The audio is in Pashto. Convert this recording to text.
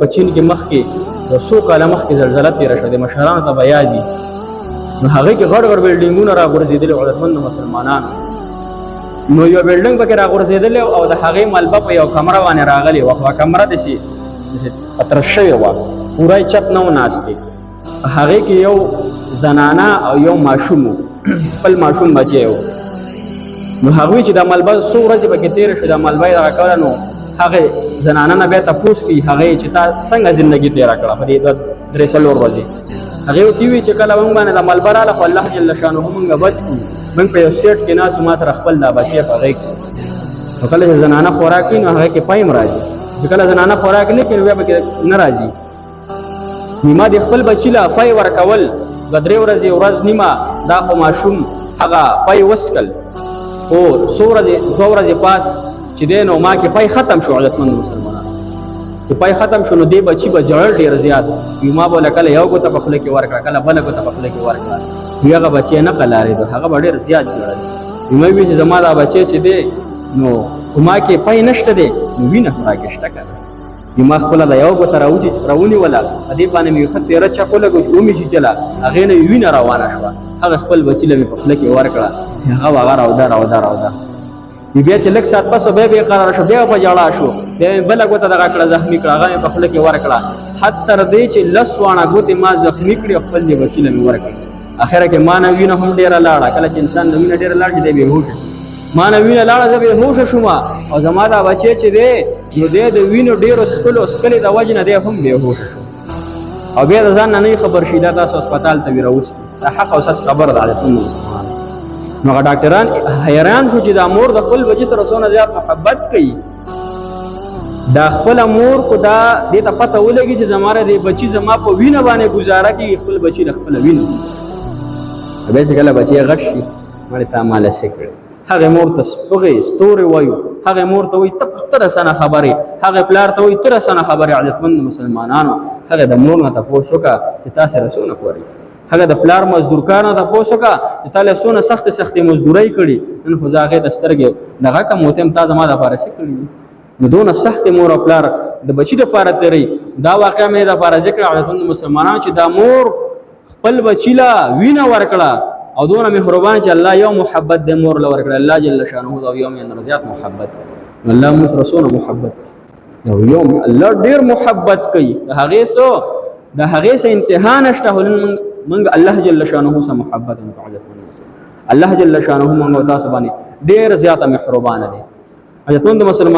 په چین کې مخکې د څو کاله مخکې زلزله تېره شوه د مشرانو ته به یاد دي نو هغې کې غټ غټ بلډینګونه راغورځېدلي عزتمندو مسلمانانو نو یو بلډینګ پکې راغورځېدلی او د هغې ملبه په یو کمره باندې راغلې وه خو کمره داسې پترس شوې وه پوره یې چت نه و ناستې هغې کې یو زنانه او یو ماشوم و خپل ماشوم بچی و نو هغوی چې دا ملبه څو ورځې پکې تېره شوې دا ملبه یې دغه کوله نو هغې زنانه نه بیا تپوس کوي هغې چې تا څنګه زندګي تېره کړه په دې درې څلور ورځې هغې ورته وویل چې کله موږ باندې دا ملبه راغله خو الله جل شانه موږ بچ کړو موږ په یو سیټ کې ناست ما سره خپل دا بچی په هغې کې نو کله چې زنانه خوراک کوي نو هغې کې پایم راځي چې کله زنانه خوراک نه کوي نو بیا پکې نه راځي نیمه د خپل بچي له پای ورکول د درې ورځې ورځ نیمه دا خو ماشوم هغه پای وسکل خو څو ورځې دوه ورځې پاس چې دی نو ما کې پای ختم شو عزتمندو مسلمانانو چې پای ختم شو نو دی بچي به ژړل ډېر زیات وي ما به له کله یو ګوته په خوله کې ورکړه کله بله ګوته په خوله کې ورکړه وي هغه بچی نه قلارېدو هغه به ډېر زیات ژړل وي مې وویل چې زما دا بچی چې دی نو په ما کې پای نشته دی نو وینه خو راکې شته که نه وي ما خپله د یو ګوته راونیوله په دې باندې مې ښه تېره چک ولګو چې ومېچیچله هغې نه مې وینه روانه شوه هغه خپل بچي له مې په خوله کې ورکړه هغه به هغه راوده بیا چې لږ ساعت پس بیا بې قراره شو بیا په ژړا شو بیا مې بله ګوته دغه کړه زخمي کړه هغه مې په خوله کې ورکړه حد تر دې چې 10 واڼه ګوتې ما زخمي کړې او خپل دې بچي له مې ورکړه اخره کې ما نه وینه هم ډېره لاړه کله چې انسان نه وینه ډېره لاړ شي دی بېهوشه ما نه وینه لاړه زه بېهوشه شوم او زما دا بچی چې دی نو دی د وینو ډېرو څکلې د وجې نه دی هم بېهوشه شو او بیا د ځان نه نه خبر شي دا تاسو هسپتال ته وي راوستي دا حق او سچ خبره ده عزتمندو مسلمانانو نو هغه ډاکټران حیران شو چې دا مور د خپل بچي سره څونه زیات محبت کوي دا خپله مور خو دا دې ته پته ولګي چې زما د بچي زما په وینه باندې ګزاره کوي خپل بچي د خپله وینه بیا چې کله بچی غټ شي مړې تا ما لسې کړې هغې مور ته سپغې ستورې وایو هغې مور ته وایي ته رسنه خبرې هغې پلار ته وایي ته رسنه خبرې عزتمندو مسلمانانو هغې د مور نه تپوس وکړه چې تا سره څونه خورې هغه د پلار مزدورکار نه تپوس وکړه چې تا له څونه سختې مزدورۍ کړي نن خو زه هغې ته سترګې دغه کم وتم تا زما دپاره څه کړي نو دونه سختې مور او پلار د بچي دپاره تېروي دا واقعه مې دپاره ذکر عزتمندو مسلمانانو چې دا مور خپل بچي له وینه ورکړه او دونه مهربان چې الله یو محبت د مور له ورکړه الله جل شانه او یو مې نه زیات محبت کوي الله موږ سره څونه محبت کوي یو الله ډېر محبت کوي د هغې څه انتها نشته منګ الله جل شانه سره محبت الله جل شانه منګ تاسو باندې ډېر زیاته مهربانه دی عزتمند مسلمان